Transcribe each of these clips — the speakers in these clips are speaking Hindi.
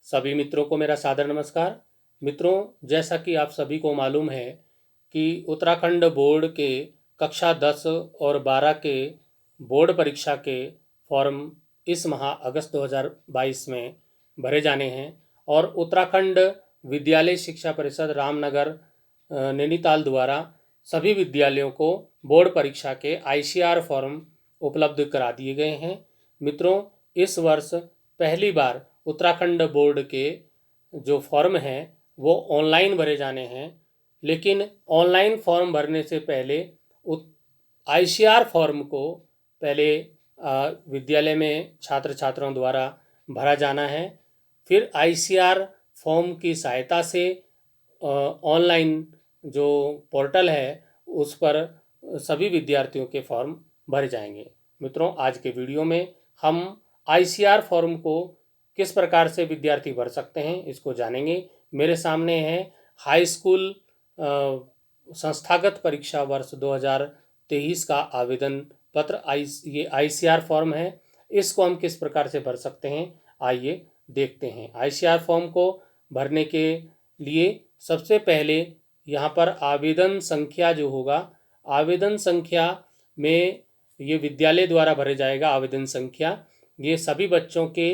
सभी मित्रों को मेरा सादर नमस्कार। मित्रों, जैसा कि आप सभी को मालूम है कि उत्तराखंड बोर्ड के कक्षा 10 और 12 के बोर्ड परीक्षा के फॉर्म इस माह अगस्त 2022 में भरे जाने हैं और उत्तराखंड विद्यालय शिक्षा परिषद रामनगर नैनीताल द्वारा सभी विद्यालयों को बोर्ड परीक्षा के आईसीआर फॉर्म उपलब्ध करा दिए गए हैं। मित्रों, इस वर्ष पहली बार उत्तराखंड बोर्ड के जो फॉर्म हैं वो ऑनलाइन भरे जाने हैं, लेकिन ऑनलाइन फॉर्म भरने से पहले आईसीआर फॉर्म को पहले विद्यालय में छात्र छात्राओं द्वारा भरा जाना है। फिर आईसीआर फॉर्म की सहायता से ऑनलाइन जो पोर्टल है उस पर सभी विद्यार्थियों के फॉर्म भरे जाएंगे। मित्रों, आज के वीडियो में हम आईसीआर फॉर्म को किस प्रकार से विद्यार्थी भर सकते हैं इसको जानेंगे। मेरे सामने है हाई स्कूल संस्थागत परीक्षा वर्ष 2023 का आवेदन पत्र। ये आईसीआर फॉर्म है, इसको हम किस प्रकार से भर सकते हैं आइए देखते हैं। आईसीआर फॉर्म को भरने के लिए सबसे पहले यहाँ पर आवेदन संख्या जो होगा, आवेदन संख्या में ये विद्यालय द्वारा भरे जाएगा। आवेदन संख्या ये सभी बच्चों के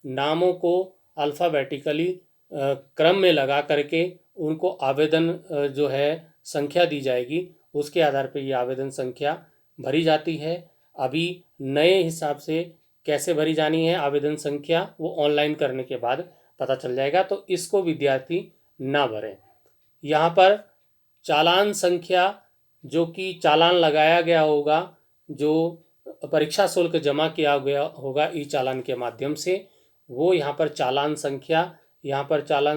नामों को अल्फ़ाबेटिकली क्रम में लगा करके उनको आवेदन जो है संख्या दी जाएगी। उसके आधार पर ये आवेदन संख्या भरी जाती है। अभी नए हिसाब से कैसे भरी जानी है आवेदन संख्या वो ऑनलाइन करने के बाद पता चल जाएगा, तो इसको विद्यार्थी ना भरें। यहाँ पर चालान संख्या जो कि चालान लगाया गया होगा, जो परीक्षा शुल्क जमा किया गया होगा ई चालान के माध्यम से, वो यहाँ पर चालान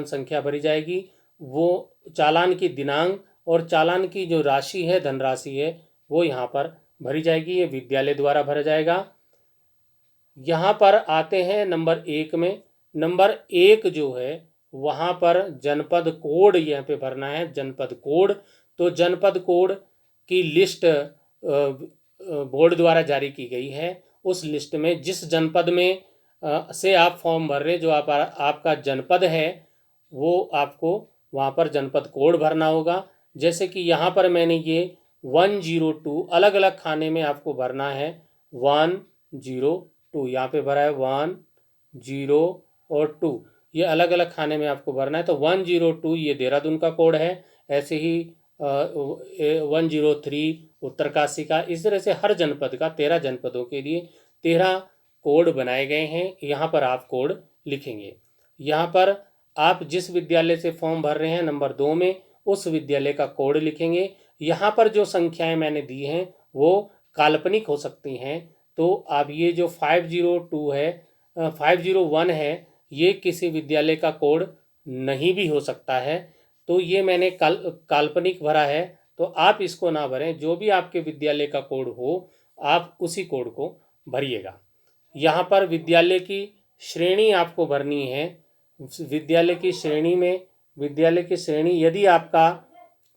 संख्या भरी जाएगी। वो चालान की दिनांक और चालान की जो राशि है, धनराशि है, वो यहाँ पर भरी जाएगी। ये विद्यालय द्वारा भरा जाएगा। यहाँ पर आते हैं नंबर 1 में। नंबर 1 जो है वहाँ पर जनपद कोड यहाँ पे भरना है, जनपद कोड। तो जनपद कोड की लिस्ट बोर्ड द्वारा जारी की गई है। उस लिस्ट में जिस जनपद में से आप फॉर्म भर रहे, जो आपका जनपद है, वो आपको वहाँ पर जनपद कोड भरना होगा। जैसे कि यहाँ पर मैंने ये 102 अलग अलग खाने में आपको भरना है। 102 यहाँ पे भरा है, 1, 0 और 2 ये अलग अलग खाने में आपको भरना है। तो 102 ये देहरादून का कोड है। ऐसे ही 103 उत्तरकाशी का। इस तरह से हर जनपद का 13 जनपदों के लिए 13 कोड बनाए गए हैं। यहाँ पर आप कोड लिखेंगे। यहाँ पर आप जिस विद्यालय से फॉर्म भर रहे हैं नंबर 2 में, उस विद्यालय का कोड लिखेंगे। यहाँ पर जो संख्याएं मैंने दी हैं वो काल्पनिक हो सकती हैं, तो आप ये जो 502 है, 501 है, ये किसी विद्यालय का कोड नहीं भी हो सकता है। तो ये मैंने काल्पनिक भरा है, तो आप इसको ना भरें। जो भी आपके विद्यालय का कोड हो आप उसी कोड को भरिएगा। यहाँ पर विद्यालय की श्रेणी आपको भरनी है। विद्यालय की श्रेणी यदि आपका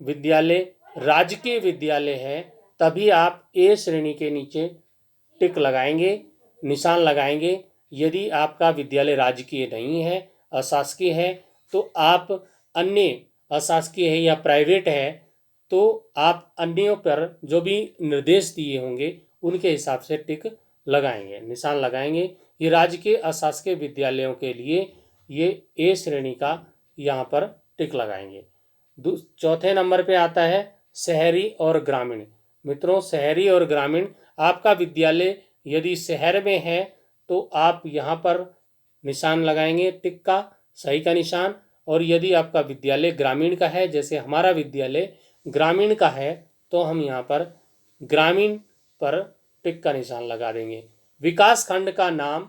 विद्यालय राजकीय विद्यालय है तभी आप ए श्रेणी के नीचे टिक लगाएंगे, निशान लगाएंगे। यदि आपका विद्यालय राजकीय नहीं है, अशासकीय है, तो आप अन्य अशासकीय है या प्राइवेट है, तो आप अन्यों पर जो भी निर्देश दिए होंगे उनके हिसाब से टिक लगाएंगे, निशान लगाएंगे। ये राजकीय अशासकीय विद्यालयों के लिए ये ए श्रेणी का यहाँ पर टिक लगाएंगे। चौथे नंबर पे आता है शहरी और ग्रामीण। मित्रों, शहरी और ग्रामीण, आपका विद्यालय यदि शहर में है तो आप यहाँ पर निशान लगाएंगे टिक का, सही का निशान। और यदि आपका विद्यालय ग्रामीण का है, जैसे हमारा विद्यालय ग्रामीण का है, तो हम यहाँ पर ग्रामीण पर टिक का निशान लगा देंगे। विकास खंड का नाम,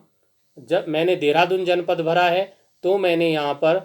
जब मैंने देहरादून जनपद भरा है तो मैंने यहाँ पर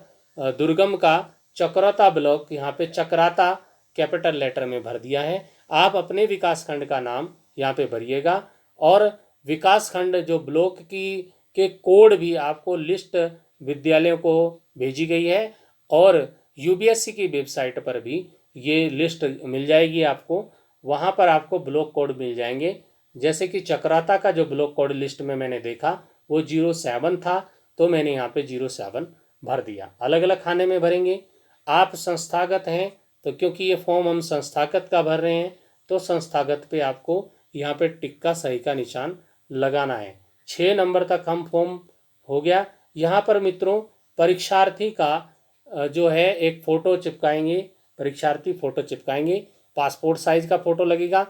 दुर्गम का चक्राता ब्लॉक, यहाँ पे चक्राता कैपिटल लेटर में भर दिया है। आप अपने विकास खंड का नाम यहाँ पे भरिएगा। और विकास खंड जो ब्लॉक के कोड भी आपको लिस्ट विद्यालयों को भेजी गई है और यूपीएससी की वेबसाइट पर भी ये लिस्ट मिल जाएगी आपको। वहाँ पर आपको ब्लॉक कोड मिल जाएंगे। जैसे कि चक्राता का जो ब्लॉक कोड लिस्ट में मैंने देखा वो 07 था, तो मैंने यहाँ पे 07 भर दिया। अलग अलग खाने में भरेंगे। आप संस्थागत हैं तो क्योंकि ये फॉर्म हम संस्थागत का भर रहे हैं तो संस्थागत पे आपको यहाँ पे टिक का सही का निशान लगाना है। 6 नंबर तक हम फॉर्म हो गया। यहाँ पर मित्रों परीक्षार्थी का जो है एक फ़ोटो चिपकाएंगे, परीक्षार्थी फ़ोटो चिपकाएंगे, पासपोर्ट साइज का फ़ोटो लगेगा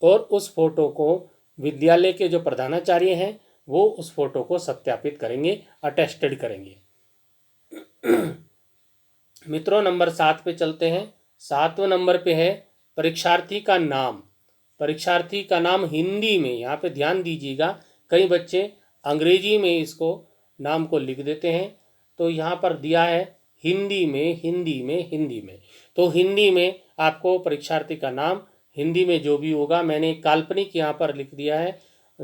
और उस फोटो को विद्यालय के जो प्रधानाचार्य हैं वो उस फोटो को सत्यापित करेंगे, अटेस्टेड करेंगे। मित्रों नंबर 7 पे चलते हैं। 7वें नंबर पे है परीक्षार्थी का नाम। परीक्षार्थी का नाम हिंदी में, यहाँ पे ध्यान दीजिएगा, कई बच्चे अंग्रेजी में इसको नाम को लिख देते हैं, तो यहाँ पर दिया है हिंदी में, हिंदी में, हिंदी में। तो हिंदी में आपको परीक्षार्थी का नाम हिंदी में जो भी होगा, मैंने काल्पनिक यहाँ पर लिख दिया है,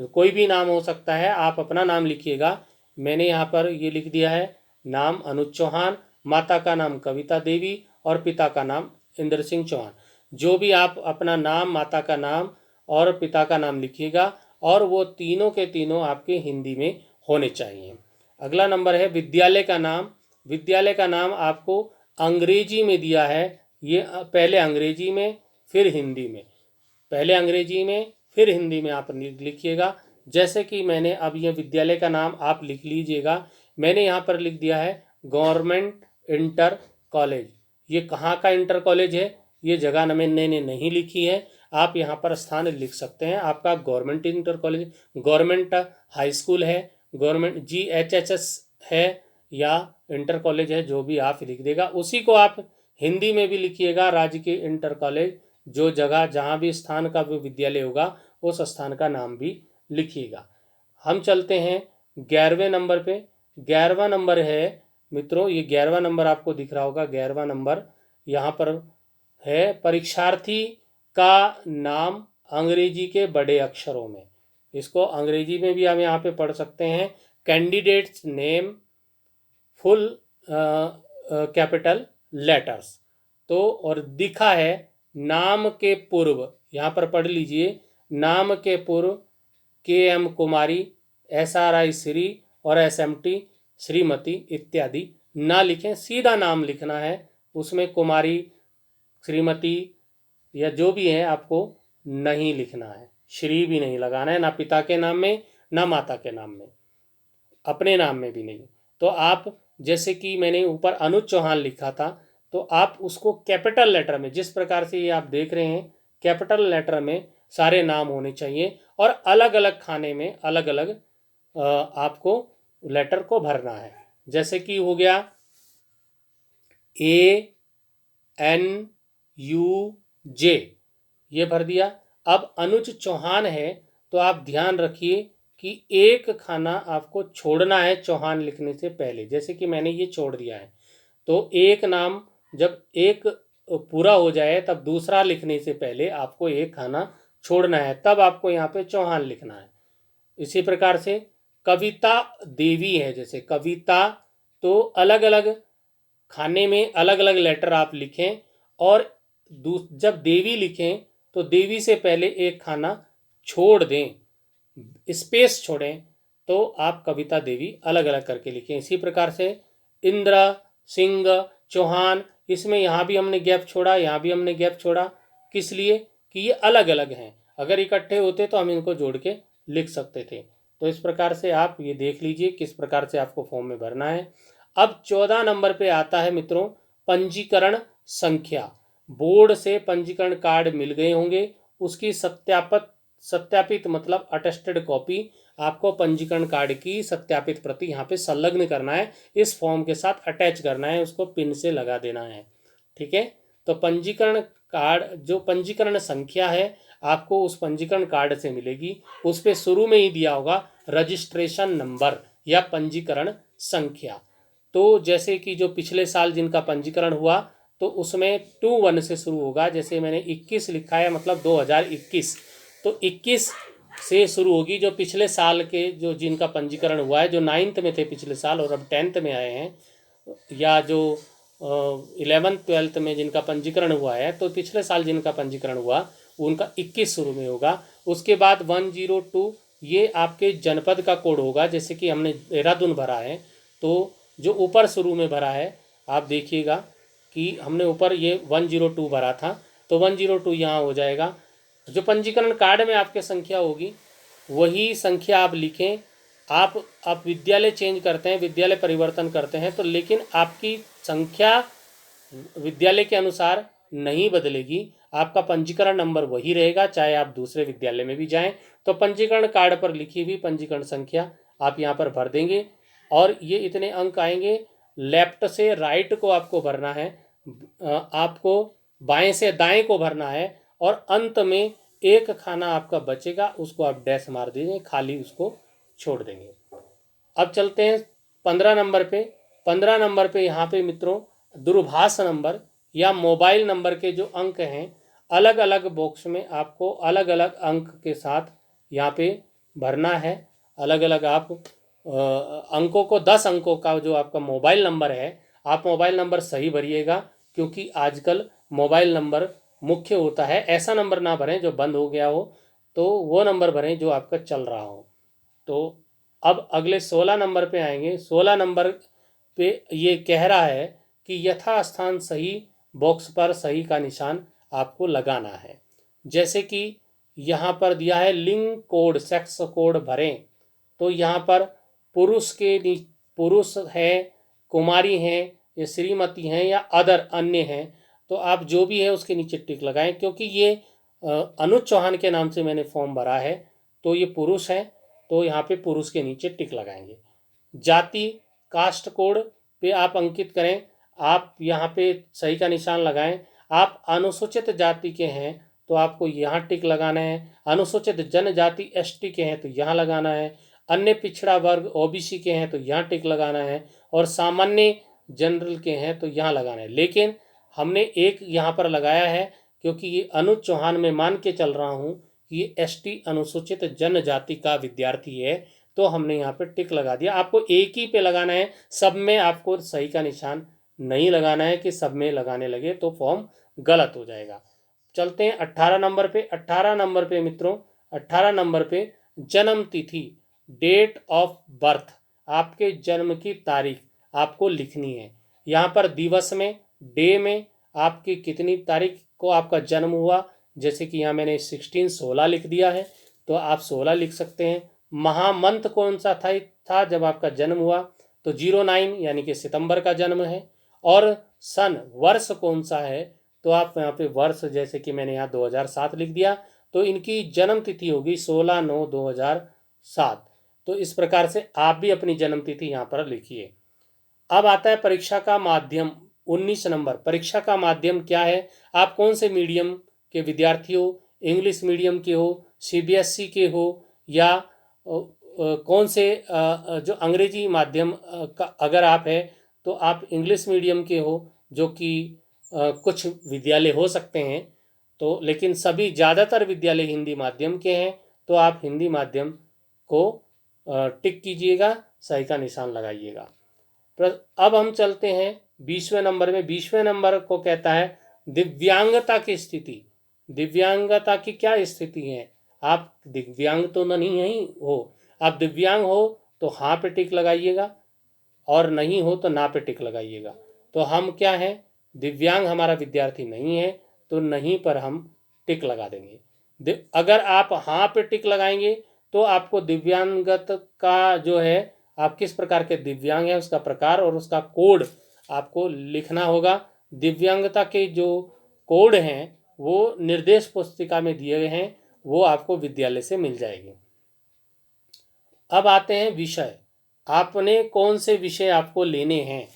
कोई भी नाम हो सकता है, आप अपना नाम लिखिएगा। मैंने यहाँ पर ये लिख दिया है नाम अनुज चौहान, माता का नाम कविता देवी और पिता का नाम इंद्र सिंह चौहान। जो भी आप अपना नाम, माता का नाम और पिता का नाम लिखिएगा और वो तीनों के तीनों आपके हिंदी में होने चाहिए। अगला नंबर है विद्यालय का नाम। विद्यालय का नाम आपको अंग्रेजी में दिया है, ये पहले अंग्रेजी में फिर हिंदी में, पहले अंग्रेजी में फिर हिंदी में आप लिखिएगा। जैसे कि मैंने अब ये विद्यालय का नाम आप लिख लीजिएगा, मैंने यहाँ पर लिख दिया है गवर्नमेंट इंटर कॉलेज। ये कहाँ का इंटर कॉलेज है, ये जगह मैंने नहीं लिखी है, आप यहाँ पर स्थान लिख सकते हैं। आपका government inter college, government high school है, गवर्नमेंट GHHS है या इंटर कॉलेज है, जो भी आप लिख देगा उसी को आप हिंदी में भी लिखिएगा। राजकीय इंटर कॉलेज, जो जगह जहाँ भी स्थान का वो विद्यालय होगा उस स्थान का नाम भी लिखिएगा। हम चलते हैं 11वें नंबर पे। 11वां नंबर है मित्रों, ये 11वां नंबर आपको दिख रहा होगा। 11वां नंबर यहाँ पर है परीक्षार्थी का नाम अंग्रेजी के बड़े अक्षरों में। इसको अंग्रेजी में भी हम यहाँ पे पढ़ सकते हैं, candidates name full capital letters. तो और दिखा है नाम के पूर्व, यहाँ पर पढ़ लीजिए, नाम के पूर्व KM कुमारी, SRI श्री और SMT श्रीमती इत्यादि ना लिखें, सीधा नाम लिखना है। उसमें कुमारी, श्रीमती या जो भी है आपको नहीं लिखना है, श्री भी नहीं लगाना है, ना पिता के नाम में ना माता के नाम में, अपने नाम में भी नहीं। तो आप जैसे कि मैंने ऊपर अनुज चौहान लिखा था, तो आप उसको कैपिटल लेटर में, जिस प्रकार से ये आप देख रहे हैं कैपिटल लेटर में सारे नाम होने चाहिए और अलग अलग खाने में अलग अलग आपको लेटर को भरना है। जैसे कि हो गया ANUJ, ये भर दिया। अब अनुज चौहान है तो आप ध्यान रखिए कि एक खाना आपको छोड़ना है चौहान लिखने से पहले। जैसे कि मैंने ये छोड़ दिया है, तो एक नाम जब एक पूरा हो जाए तब दूसरा लिखने से पहले आपको एक खाना छोड़ना है, तब आपको यहाँ पे चौहान लिखना है। इसी प्रकार से कविता देवी है, जैसे कविता, तो अलग अलग खाने में अलग अलग लेटर आप लिखें और जब देवी लिखें तो देवी से पहले एक खाना छोड़ दें, स्पेस छोड़ें, तो आप कविता देवी अलग अलग करके लिखें। इसी प्रकार से इंद्र सिंह चौहान, इसमें यहाँ भी हमने गैप छोड़ा, यहाँ भी हमने गैप छोड़ा, किस लिए कि ये अलग अलग हैं। अगर इकट्ठे होते तो हम इनको जोड़ के लिख सकते थे। तो इस प्रकार से आप ये देख लीजिए किस प्रकार से आपको फॉर्म में भरना है। अब 14 नंबर पे आता है मित्रों पंजीकरण संख्या। बोर्ड से पंजीकरण कार्ड मिल गए होंगे, उसकी सत्यापित मतलब अटेस्टेड कॉपी आपको पंजीकरण कार्ड की सत्यापित प्रति यहाँ पे संलग्न करना है, इस फॉर्म के साथ अटैच करना है, उसको पिन से लगा देना है। ठीक है, तो पंजीकरण कार्ड, जो पंजीकरण संख्या है आपको उस पंजीकरण कार्ड से मिलेगी, उस पे शुरू में ही दिया होगा रजिस्ट्रेशन नंबर या पंजीकरण संख्या। तो जैसे कि जो पिछले साल जिनका पंजीकरण हुआ तो उसमें 21 से शुरू होगा, जैसे मैंने 21 लिखा है मतलब 2021, तो 21 से शुरू होगी। जो पिछले साल के जो जिनका पंजीकरण हुआ है, जो 9th में थे पिछले साल और अब 10th में आए हैं, या जो 11th 12th में जिनका पंजीकरण हुआ है, तो पिछले साल जिनका पंजीकरण हुआ उनका 21 शुरू में होगा। उसके बाद 102 ये आपके जनपद का कोड होगा, जैसे कि हमने देहरादून भरा है तो जो ऊपर शुरू में भरा है, आप देखिएगा कि हमने ऊपर ये 102 भरा था, तो 102 यहाँ हो जाएगा। जो पंजीकरण कार्ड में आपके संख्या होगी वही संख्या आप लिखें। आप विद्यालय चेंज करते हैं, विद्यालय परिवर्तन करते हैं, तो लेकिन आपकी संख्या विद्यालय के अनुसार नहीं बदलेगी, आपका पंजीकरण नंबर वही रहेगा, चाहे आप दूसरे विद्यालय में भी जाएं। तो पंजीकरण कार्ड पर लिखी हुई पंजीकरण संख्या आप यहाँ पर भर देंगे और ये इतने अंक आएंगे। लेफ्ट से राइट को आपको भरना है, आपको बाएं से दाएं को भरना है, और अंत में एक खाना आपका बचेगा, उसको आप डैश मार दीजिए, खाली उसको छोड़ देंगे। अब चलते हैं 15 नंबर पे। 15 नंबर पे यहाँ पे मित्रों दूरभाष नंबर या मोबाइल नंबर के जो अंक हैं, अलग अलग बॉक्स में आपको अलग अलग अंक के साथ यहाँ पे भरना है। अलग अलग आप अंकों को 10 अंकों का जो आपका मोबाइल नंबर है, आप मोबाइल नंबर सही भरिएगा, क्योंकि आजकल मोबाइल नंबर मुख्य होता है। ऐसा नंबर ना भरें जो बंद हो गया हो, तो वो नंबर भरें जो आपका चल रहा हो। तो अब अगले 16 नंबर पे आएंगे। 16 नंबर पे ये कह रहा है कि यथास्थान सही बॉक्स पर सही का निशान आपको लगाना है। जैसे कि यहाँ पर दिया है लिंग कोड, सेक्स कोड भरें, तो यहाँ पर पुरुष है, कुमारी हैं, या श्रीमती हैं, या अदर अन्य हैं, तो आप जो भी है उसके नीचे टिक लगाएं। क्योंकि ये अनुज चौहान के नाम से मैंने फॉर्म भरा है, तो ये पुरुष है, तो यहाँ पे पुरुष के नीचे टिक लगाएंगे। जाति कास्ट कोड पे आप अंकित करें, आप यहाँ पे सही का निशान लगाएं। आप अनुसूचित जाति के हैं तो आपको यहाँ टिक लगाना है, अनुसूचित जनजाति एसटी के हैं तो यहाँ लगाना है, अन्य पिछड़ा वर्ग ओबीसी के हैं तो यहाँ टिक लगाना है, और सामान्य जनरल के हैं तो यहाँ लगाना है। लेकिन हमने एक यहाँ पर लगाया है क्योंकि ये अनुज चौहान में मान के चल रहा हूँ कि ये एसटी अनुसूचित जनजाति का विद्यार्थी है, तो हमने यहाँ पे टिक लगा दिया। आपको एक ही पे लगाना है, सब में आपको सही का निशान नहीं लगाना है कि सब में लगाने लगे तो फॉर्म गलत हो जाएगा। चलते हैं 18 नंबर पे। 18 नंबर पे मित्रों, 18 नंबर पे जन्म तिथि, डेट ऑफ बर्थ, आपके जन्म की तारीख आपको लिखनी है। यहाँ पर दिवस में, डे में आपकी कितनी तारीख को आपका जन्म हुआ, जैसे कि यहाँ मैंने 16 लिख दिया है, तो आप 16 लिख सकते हैं। महामंथ कौन सा था जब आपका जन्म हुआ, तो 09 यानी कि सितंबर का जन्म है। और सन वर्ष कौन सा है, तो आप यहाँ पे वर्ष, जैसे कि मैंने यहाँ 2007 लिख दिया, तो इनकी जन्म तिथि होगी 16/9/2007। तो इस प्रकार से आप भी अपनी जन्म तिथि यहाँ पर लिखिए। अब आता है परीक्षा का माध्यम। 19 नंबर, परीक्षा का माध्यम क्या है, आप कौन से मीडियम के विद्यार्थी हो, इंग्लिश मीडियम के हो, सीबीएसई के हो, या कौन से जो अंग्रेजी माध्यम का अगर आप है तो आप इंग्लिश मीडियम के हो, जो कि कुछ विद्यालय हो सकते हैं, तो लेकिन सभी ज़्यादातर विद्यालय हिंदी माध्यम के हैं, तो आप हिंदी माध्यम को टिक कीजिएगा, सही का निशान लगाइएगा। अब हम चलते हैं 20वें नंबर में। 20वें नंबर को कहता है दिव्यांगता की स्थिति। दिव्यांगता की क्या स्थिति है, आप दिव्यांग तो नहीं हो, आप दिव्यांग हो तो हाँ पे टिक लगाइएगा, और नहीं हो तो ना पे टिक लगाइएगा। तो हम क्या हैं, दिव्यांग हमारा विद्यार्थी नहीं है, तो नहीं पर हम टिक लगा देंगे। अगर आप हाँ पे टिक लगाएंगे तो आपको दिव्यांगत का जो है, आप किस प्रकार के दिव्यांग हैं उसका प्रकार और उसका कोड आपको लिखना होगा। दिव्यांगता के जो कोड हैं वो निर्देश पुस्तिका में दिए गए हैं, वो आपको विद्यालय से मिल जाएगी। अब आते हैं विषय, आपने कौन से विषय आपको लेने हैं।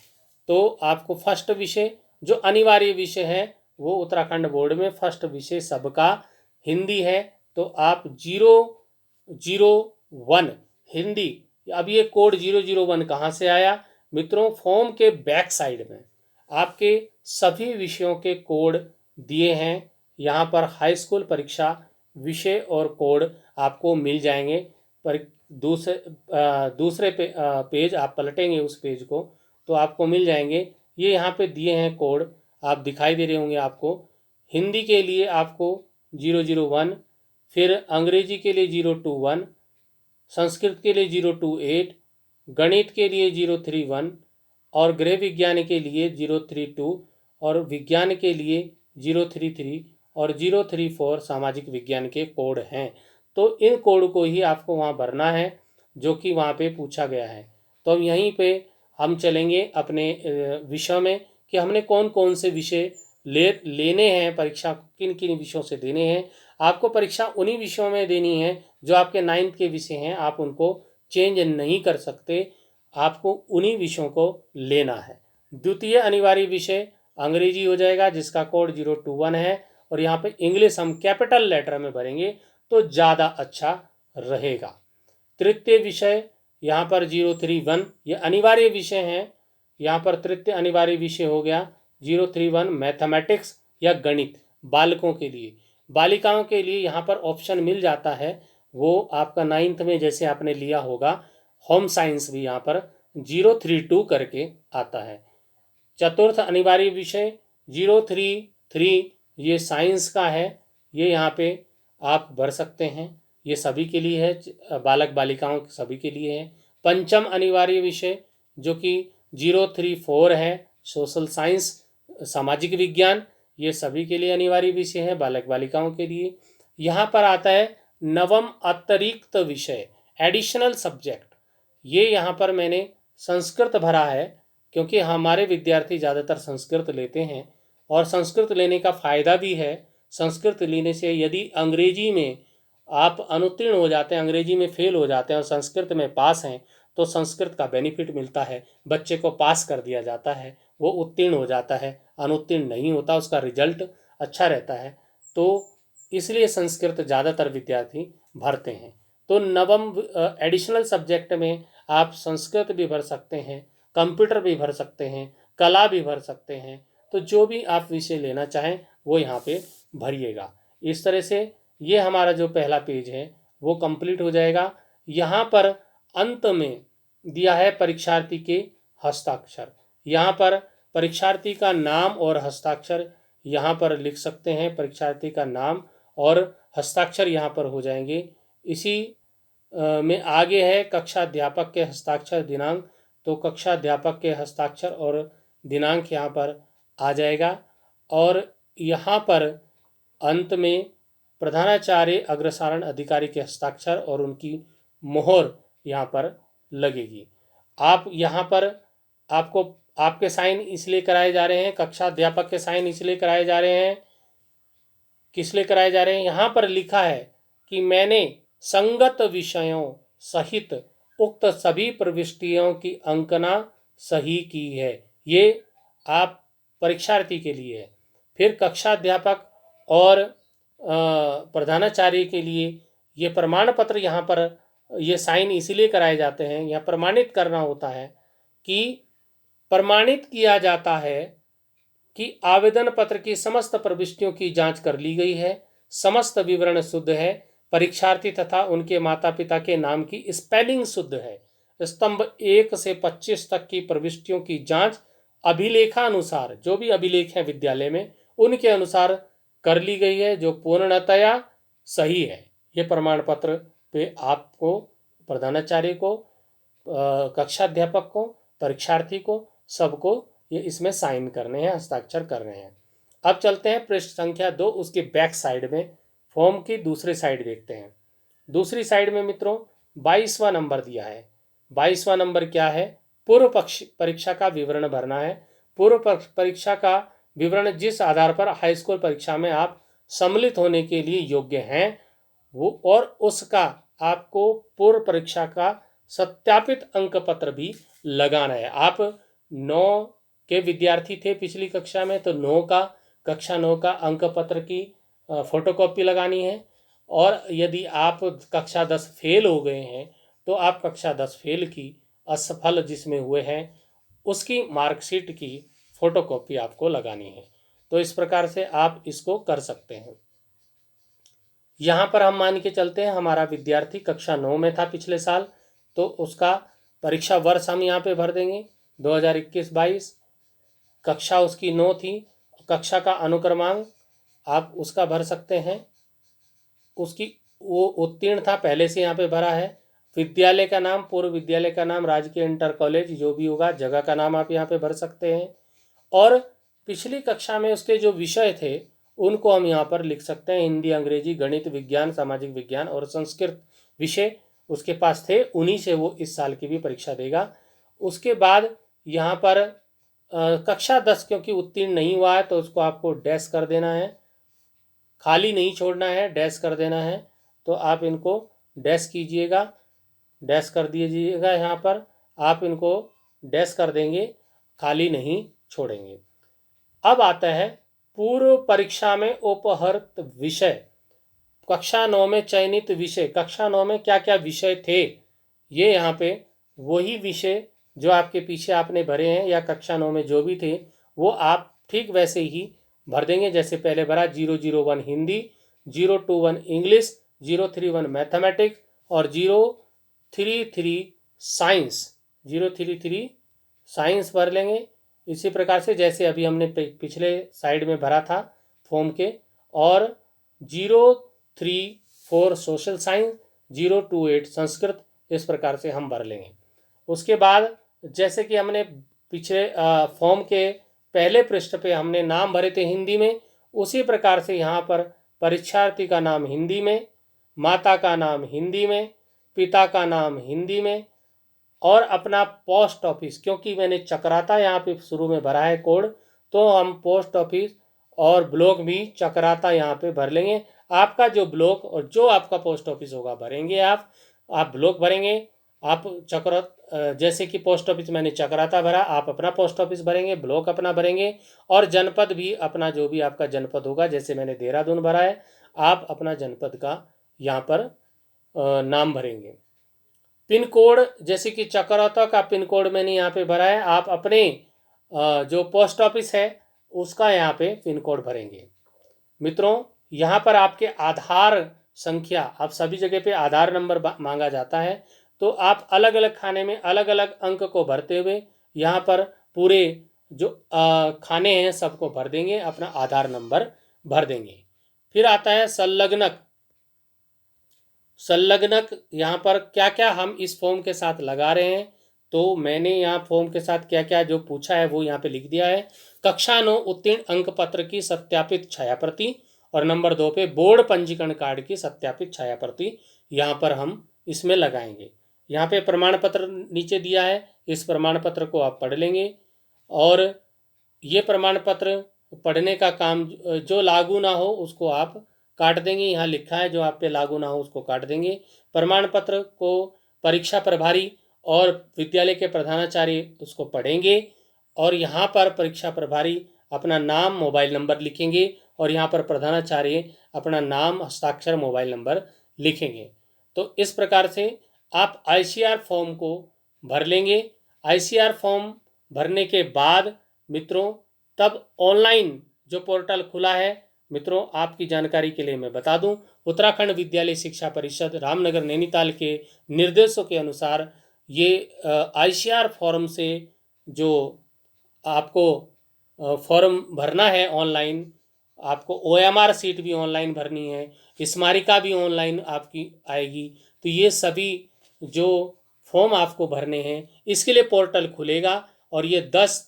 तो आपको फर्स्ट विषय जो अनिवार्य विषय है वो उत्तराखंड बोर्ड में फर्स्ट विषय सबका हिंदी है, तो आप 001 हिंदी। अब ये कोड 001 कहाँ से आया मित्रों, फॉर्म के बैक साइड में आपके सभी विषयों के कोड दिए हैं। यहाँ पर हाई स्कूल परीक्षा विषय और कोड आपको मिल जाएंगे। पर दूसरे पेज आप पलटेंगे उस पेज को तो आपको मिल जाएंगे। ये यहाँ पे दिए हैं कोड, आप दिखाई दे रहे होंगे आपको। हिंदी के लिए आपको 001, फिर अंग्रेजी के लिए 021, संस्कृत के लिए 028, गणित के लिए 031, और गृह विज्ञान के लिए 032 और विज्ञान के लिए 033 और 034 सामाजिक विज्ञान के कोड हैं। तो इन कोड को ही आपको वहाँ भरना है जो कि वहाँ पे पूछा गया है। तो अब यहीं पे हम चलेंगे अपने विषय में कि हमने कौन कौन से विषय लेने हैं, परीक्षा किन किन विषयों से देने हैं। आपको परीक्षा उन्हीं विषयों में देनी है जो आपके 9th के विषय हैं, आप उनको चेंज नहीं कर सकते, आपको उन्हीं विषयों को लेना है। द्वितीय अनिवार्य विषय अंग्रेजी हो जाएगा जिसका कोड 021 है, और यहाँ पे इंग्लिश हम कैपिटल लेटर में भरेंगे तो ज़्यादा अच्छा रहेगा। तृतीय विषय यहाँ पर 031 ये अनिवार्य विषय हैं। यहाँ पर तृतीय अनिवार्य विषय हो गया 031 मैथमेटिक्स या गणित बालकों के लिए। बालिकाओं के लिए यहाँ पर ऑप्शन मिल जाता है, वो आपका 9th में जैसे आपने लिया होगा होम साइंस भी यहाँ पर 032 करके आता है। चतुर्थ अनिवार्य विषय 033 ये साइंस का है, ये यहाँ पे आप भर सकते हैं, ये सभी के लिए है, बालक बालिकाओं सभी के लिए है। पंचम अनिवार्य विषय जो कि 034 है सोशल साइंस सामाजिक विज्ञान, ये सभी के लिए अनिवार्य विषय है, बालक बालिकाओं के लिए। यहाँ पर आता है नवम अतिरिक्त विषय एडिशनल सब्जेक्ट, ये यहाँ पर मैंने संस्कृत भरा है क्योंकि हमारे विद्यार्थी ज़्यादातर संस्कृत लेते हैं और संस्कृत लेने का फ़ायदा भी है। संस्कृत लेने से यदि अंग्रेजी में आप अनुत्तीर्ण हो जाते हैं, अंग्रेजी में फेल हो जाते हैं और संस्कृत में पास हैं, तो संस्कृत का बेनिफिट मिलता है, बच्चे को पास कर दिया जाता है, वो उत्तीर्ण हो जाता है, अनुत्तीर्ण नहीं होता, उसका रिजल्ट अच्छा रहता है। तो इसलिए संस्कृत ज़्यादातर विद्यार्थी भरते हैं। तो नवम एडिशनल सब्जेक्ट में आप संस्कृत भी भर सकते हैं, कंप्यूटर भी भर सकते हैं, कला भी भर सकते हैं, तो जो भी आप विषय लेना चाहें वो यहाँ पे भरिएगा। इस तरह से ये हमारा जो पहला पेज है वो कंप्लीट हो जाएगा। यहाँ पर अंत में दिया है परीक्षार्थी के हस्ताक्षर, यहाँ पर परीक्षार्थी का नाम और हस्ताक्षर यहाँ पर लिख सकते हैं, परीक्षार्थी का नाम और हस्ताक्षर यहाँ पर हो जाएंगे। इसी में आगे है कक्षा अध्यापक के हस्ताक्षर दिनांक, तो कक्षा अध्यापक के हस्ताक्षर और दिनांक यहाँ पर आ जाएगा। और यहाँ पर अंत में प्रधानाचार्य अग्रसारण अधिकारी के हस्ताक्षर और उनकी मोहर यहाँ पर लगेगी। आप यहाँ पर आपको आपके साइन इसलिए कराए जा रहे हैं, कक्षा अध्यापक के साइन इसलिए कराए जा रहे हैं, किस लिए कराए जा रहे हैं, यहाँ पर लिखा है कि मैंने संगत विषयों सहित उक्त सभी प्रविष्टियों की अंकना सही की है, ये आप परीक्षार्थी के लिए है। फिर कक्षा अध्यापक और प्रधानाचार्य के लिए ये प्रमाण पत्र यहाँ पर ये साइन इसलिए कराए जाते हैं, यह प्रमाणित करना होता है कि प्रमाणित किया जाता है कि आवेदन पत्र की समस्त प्रविष्टियों की जांच कर ली गई है, समस्त विवरण शुद्ध है, परीक्षार्थी तथा उनके माता पिता के नाम की स्पेलिंग शुद्ध है, स्तंभ 1 से 25 तक की प्रविष्टियों की जांच अभिलेखानुसार, जो भी अभिलेख हैं विद्यालय में उनके अनुसार कर ली गई है, जो पूर्णतया सही है। ये प्रमाण पत्र पे आपको प्रधानाचार्य को, कक्षा अध्यापक को, परीक्षार्थी को, सबको ये इसमें साइन करने हैं, हस्ताक्षर कर रहे हैं। अब चलते हैं पृष्ठ संख्या 2, उसके बैक साइड में फॉर्म की दूसरी साइड देखते हैं। दूसरी साइड में मित्रों 22वां नंबर दिया है। 22वां नंबर क्या है? पूर्व परीक्षा का विवरण भरना है। पूर्व परीक्षा का विवरण जिस आधार पर हाई स्कूल परीक्षा में आप सम्मिलित होने के लिए योग्य हैं वो, और उसका आपको पूर्व परीक्षा का सत्यापित अंक पत्र भी लगाना है। आप 9 के विद्यार्थी थे पिछली कक्षा में, तो 9 का कक्षा 9 का अंक पत्र की फोटोकॉपी लगानी है। और यदि आप कक्षा 10 फेल हो गए हैं तो आप कक्षा 10 फेल की असफल जिसमें हुए हैं उसकी मार्कशीट की फोटोकॉपी आपको लगानी है। तो इस प्रकार से आप इसको कर सकते हैं। यहाँ पर हम मान के चलते हैं हमारा विद्यार्थी कक्षा 9 में था पिछले साल, तो उसका परीक्षा वर्ष हम यहाँ पे भर देंगे 2021-22। कक्षा उसकी 9 थी, कक्षा का अनुक्रमांक आप उसका भर सकते हैं, उसकी वो उत्तीर्ण था पहले से यहाँ पे भरा है। विद्यालय का नाम, पूर्व विद्यालय का नाम, राजकीय इंटर कॉलेज जो भी होगा, जगह का नाम आप यहाँ पे भर सकते हैं। और पिछली कक्षा में उसके जो विषय थे उनको हम यहाँ पर लिख सकते हैं। हिंदी, अंग्रेजी, गणित, विज्ञान, सामाजिक विज्ञान और संस्कृत विषय उसके पास थे, उन्हीं से वो इस साल की भी परीक्षा देगा। उसके बाद यहाँ पर कक्षा 10 क्योंकि उत्तीर्ण नहीं हुआ है तो उसको आपको डैश कर देना है, खाली नहीं छोड़ना है, डैश कर देना है। तो आप इनको डैश कीजिएगा, डैश कर दीजिएगा। यहाँ पर आप इनको डैश कर देंगे, खाली नहीं छोड़ेंगे। अब आता है पूर्व परीक्षा में उपहर्त विषय। कक्षा 9 में चयनित विषय, कक्षा 9 में क्या क्या विषय थे, ये यहाँ पे वही विषय जो आपके पीछे आपने भरे हैं या कक्षा 9 में जो भी थे वो आप ठीक वैसे ही भर देंगे। जैसे पहले भरा 001 हिंदी, 021 इंग्लिश, 031 मैथमेटिक्स और 033 साइंस, 033 साइंस भर लेंगे। इसी प्रकार से जैसे अभी हमने पिछले साइड में भरा था फॉर्म के। और 034 सोशल साइंस, 028 संस्कृत, इस प्रकार से हम भर लेंगे। उसके बाद जैसे कि हमने पिछले फॉर्म के पहले पृष्ठ पे हमने नाम भरे थे हिंदी में, उसी प्रकार से यहाँ पर परीक्षार्थी का नाम हिंदी में, माता का नाम हिंदी में, पिता का नाम हिंदी में और अपना पोस्ट ऑफिस, क्योंकि मैंने चक्राता यहाँ पे शुरू में भरा है कोड, तो हम पोस्ट ऑफिस और ब्लॉक भी चक्राता यहाँ पे भर लेंगे। आपका जो ब्लॉक और जो आपका पोस्ट ऑफिस होगा भरेंगे आप ब्लॉक भरेंगे। आप जैसे कि पोस्ट ऑफिस मैंने चक्राता भरा, आप अपना पोस्ट ऑफिस भरेंगे, ब्लॉक अपना भरेंगे और जनपद भी अपना जो भी आपका जनपद होगा, जैसे मैंने देहरादून भरा है, आप अपना जनपद का यहाँ पर नाम भरेंगे। पिन कोड, जैसे कि चक्राता का पिन कोड मैंने यहाँ पे भरा है, आप अपने जो पोस्ट ऑफिस है उसका यहाँ पे पिन कोड भरेंगे। मित्रों, यहाँ पर आपके आधार संख्या, आप सभी जगह पे आधार नंबर मांगा जाता है, तो आप अलग अलग खाने में अलग अलग अंक को भरते हुए यहाँ पर पूरे जो खाने हैं सबको भर देंगे, अपना आधार नंबर भर देंगे। फिर आता है संलग्नक। संलग्नक यहाँ पर क्या क्या हम इस फॉर्म के साथ लगा रहे हैं, तो मैंने यहाँ फॉर्म के साथ क्या क्या जो पूछा है वो यहाँ पे लिख दिया है। कक्षा 9 उत्तीर्ण अंक पत्र की सत्यापित छायाप्रति और नंबर 2 पे बोर्ड पंजीकरण कार्ड की सत्यापित छायाप्रति यहाँ पर हम इसमें लगाएंगे। यहाँ पे प्रमाण पत्र नीचे दिया है, इस प्रमाण पत्र को आप पढ़ लेंगे और ये प्रमाण पत्र पढ़ने का काम जो लागू ना हो उसको आप काट देंगे। यहाँ लिखा है जो आप पे लागू ना हो उसको काट देंगे। प्रमाण पत्र को परीक्षा प्रभारी और विद्यालय के प्रधानाचार्य उसको पढ़ेंगे और यहाँ पर परीक्षा प्रभारी अपना नाम, मोबाइल नंबर लिखेंगे और यहाँ पर प्रधानाचार्य अपना नाम, हस्ताक्षर, मोबाइल नंबर लिखेंगे। तो इस प्रकार से आप ICR फॉर्म को भर लेंगे। ICR फॉर्म भरने के बाद मित्रों तब ऑनलाइन जो पोर्टल खुला है, मित्रों आपकी जानकारी के लिए मैं बता दूं, उत्तराखंड विद्यालय शिक्षा परिषद रामनगर नैनीताल के निर्देशों के अनुसार ये ICR फॉर्म से जो आपको फॉर्म भरना है ऑनलाइन, आपको OMR सीट भी ऑनलाइन भरनी है, स्मारिका भी ऑनलाइन आपकी आएगी। तो ये सभी जो फॉर्म आपको भरने हैं इसके लिए पोर्टल खुलेगा और ये 10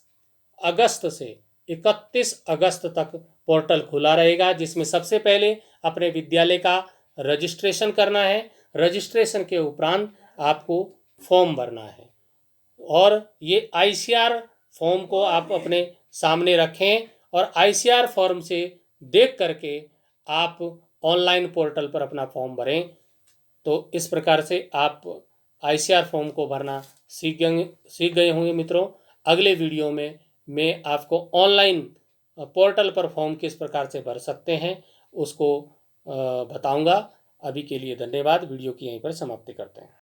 अगस्त से 31 अगस्त तक पोर्टल खुला रहेगा, जिसमें सबसे पहले अपने विद्यालय का रजिस्ट्रेशन करना है। रजिस्ट्रेशन के उपरांत आपको फॉर्म भरना है और ये ICR फॉर्म को आप अपने सामने रखें और ICR फॉर्म से देख करके आप ऑनलाइन पोर्टल पर अपना फॉर्म भरें। तो इस प्रकार से आप ICR फॉर्म को भरना सीख गए होंगे मित्रों। अगले वीडियो में मैं आपको ऑनलाइन पोर्टल पर फॉर्म किस प्रकार से भर सकते हैं उसको बताऊंगा। अभी के लिए धन्यवाद। वीडियो की यहीं पर समाप्ति करते हैं।